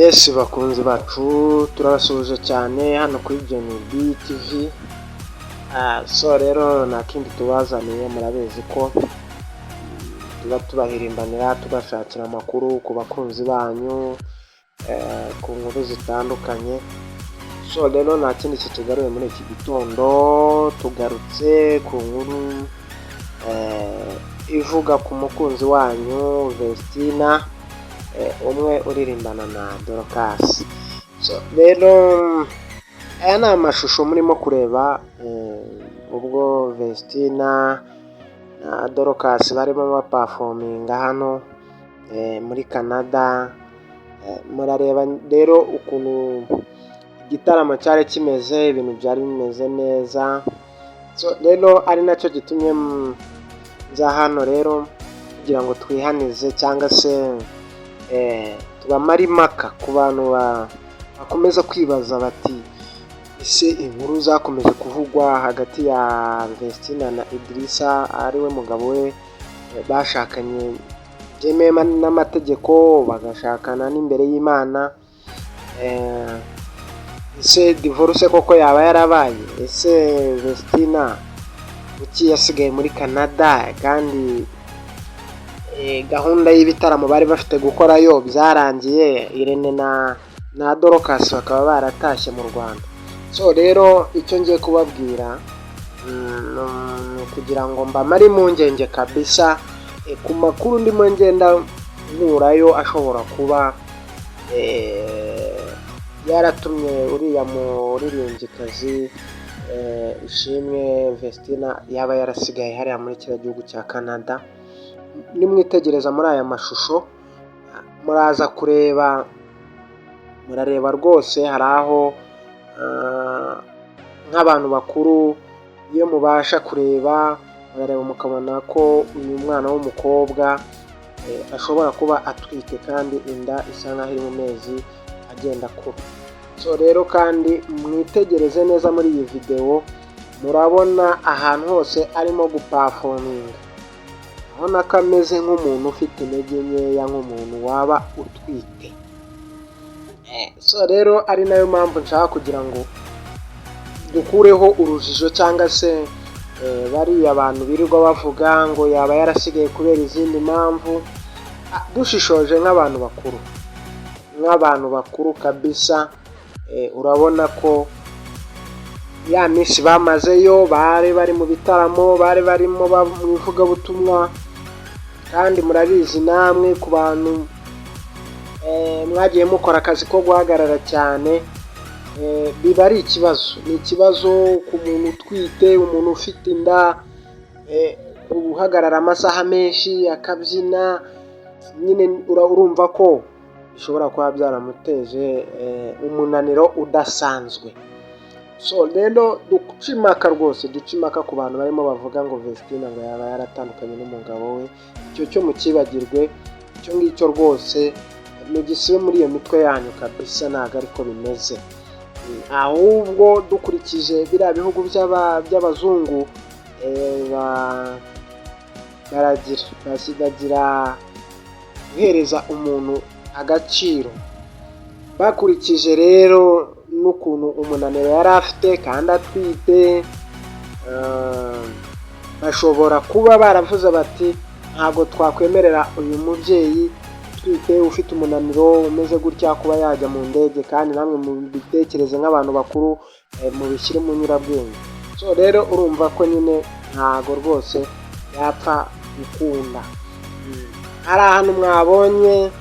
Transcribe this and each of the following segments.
Yes bakunzi bacu turabasuhuje cyane hano kuri GNB TV. So rero nta kindi tubazaniye, murabizi ko tuba tubahirimbanira tubashakira amakuru ku bakunzi banyu ku nkuru zitandukanye. So rero nta kindi kitugaruye muri iki gitondo, tugarutse ku nkuru ivuga ku mukunzi wanyu Vestina, umwe uririmbana na Dorcas. So rero aya ni amashusho murimo kureba ubwo Vestina na Dorcas barimo baperforminga hano muri Canada. Murareba rero ukuntu igitaramo cyari kimeze, ibintu byari bimeze neza. So rero ari nacyo gitumye nza hano rero kugira ngo twihanize cyangwa se tubamare impaka ku bantu bakomeza kwibaza bati ese inkuru zakomeje kuvugwa hagati ya Vestina na Idrissa ariwe mugabo we bashakanye byemewe n'amategeko, bagashakana n'imbere y'Imana, ese divorce koko yaba yarabaye? Ese Vestina kuki yasigaye muri Canada kandi gahunda y'ibitaramo bari bafite gukorayo byarangiye, Irene na Dorcas bakaba baratashye mu Rwanda? So rero icyo ngiye kubabwira kugira ngo mbamare impungenge kabisa ku makuru ndimo ngenda nkurayo ashobora kuba yaratumye uriya muririmbyikazi Ishimwe Vestina yaba yarasigaye hariya muri kiriya gihugu cya Canada. Nimwitegereza muri aya mashusho muraza murareba rwose hari aho nk'abantu bakuru iyo mubasha kureba murareba mukabona ko uyu mwana w'umukobwa ashobora kuba atwite kandi inda isa nkaho iri mu mezi agenda akura. So rero kandi mwitegereze neza muri iyi video, murabona ahantu hose arimo guperforminga, urabona ko ameze nk'umuntu ufite intege nkeya, nk'umuntu waba utwite. So rero ari nayo mpamvu nshaka kugira ngo dukureho urujijo cyangwa se bariya abantu birirwa bavuga ngo yaba yarasigaye kubera izindi mpamvu. Dushishoje nk'abantu bakuru kabisa, urabona ko ya minsi bamazeyo bari mu bitaramo, bari barimo mu ivugabutumwa, kandi murabizi namwe ku bantu mwagiye mukora akazi ko guhagarara cyane, biba ari ikibazo. Ni ikibazo ku muntu utwite, umuntu ufite inda, guhagarara amasaha menshi akabyina, nyine urumva ko bishobora kuba byaramuteje umunaniro udasanzwe. So rero ducimaka ku bantu barimo bavuga ngo Vestina ngo yaba yaratandukanye n'umugabo we. Icyo cyo mukibagirwe, icyo ngicyo rwose mugisibe muri iyo mitwe yanyu kabisa, ntabwo ariko bimeze. Ahubwo dukurikije biriya bihugu by'abazungu basigagira guhereza umuntu agaciro, bakurikije rero n'ukuntu umunaniro yari afite kandi atwite. Bashobora kuba baravuze bati ntabwo twakwemerera uyu mubyeyi utwite ufite umunaniro umeze gutya kuba yajya mu ndege, kandi namwe mubitekereze nk'abantu bakuru, mubishyire mu nyurabwenge. So rero urumva ko nyine ntago rwose yapfa gukunda. Hari ahantu mwabonye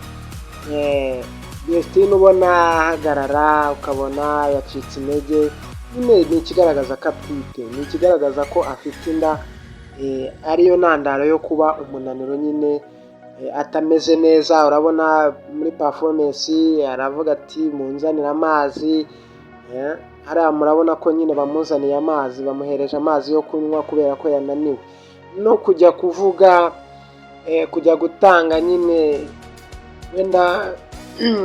Vestina ubona ahagarara ukabona yacitse intege, nyine ni ikigaragaza ko atwite, ni ikigaragaza ko afite inda, ariyo ntandaro yo kuba umunaniro nyine atameze neza. Urabona muri performance aravuga ati munzanire amazi, hariya murabona ko nyine bamuzaniye amazi, bamuhereje amazi yo kunywa kubera ko yananiwe. No kujya kuvuga, kujya gutanga nyine wenda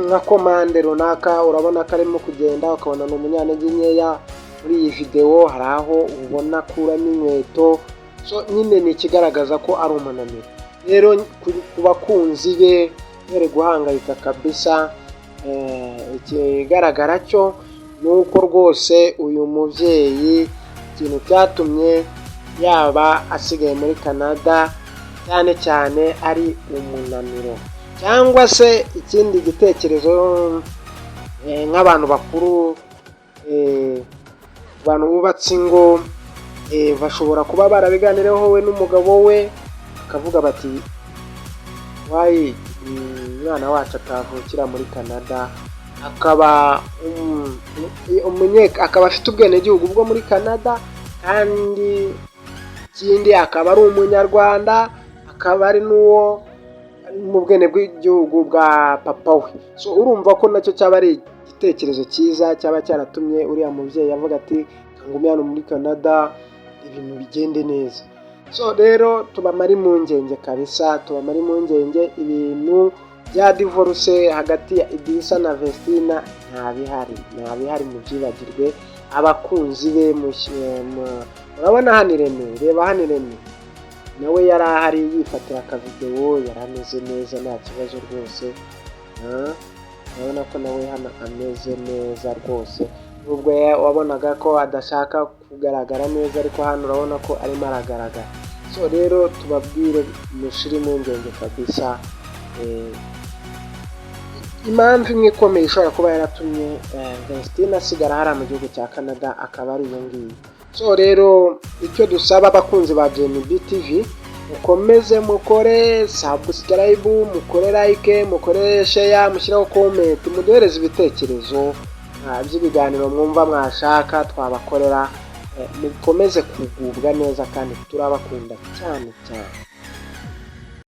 nka komande runaka, urabona ko arimo kugenda ukabona ni umunyantege nkeya. Muri iyi video hari aho ubona akuramo inkweto. So nyine ni ikigaragaza ko ari umunaniro. Rero ku bakunzi be bere guhangayika kabisa, ikigaragara cyo ni uko rwose uyu mubyeyi ikintu cyatumye yaba asigaye muri Canada cyane cyane ari umunaniro, cyangwa se ikindi gitekerezo nk'abantu bakuru, abantu bubatse ingo, bashobora kuba barabiganireho we n'umugabo we, bakavuga bati wayi umwana wacu atavukira muri Canada, akaba akaba afite ubwenegihugu bwo muri Canada, kandi ikindi akaba ari umunyarwanda, akaba ari n'uwo mu bwene bw'igihugu bwa papa we. So urumva ko nacyo cyaba ari igitekerezo cyiza cyaba cyaratumye uriya mubyeyi avuga ati ngume hano muri Canada ibintu bigende neza. So rero tubamara impungenge kabisa, tubamara impungenge, ibintu bya divorce hagati ya Idrissa na Vestina ntabihari mu byibagirwe. Abakunzi be urabona hano Irene, reba hano Irene nawe yari ahari yifatira akavidewo, yari ameze neza nta kibazo rwose. Urabona ko nawe hano ameze neza rwose, nubwo wabonaga ko adashaka kugaragara neza, ariko hano urabona ko arimo aragaragara. So rero tubabwire mushire impungenge kabisa, impamvu imwe ikomeye ishobora kuba yaratumye Vestina asigara hariya mu gihugu cya Canada akaba ari iyo ngiyo. So rero icyo dusaba abakunzi ba JMB TV, mukomeze mukore subscribe, mukore like, mukore share, mushyiraho comment, muduhereze ibitekerezo by'ibiganiro mwumva mwashaka twabakorera. Mukomeze kugubwa neza kandi turabakunda cyane cyane.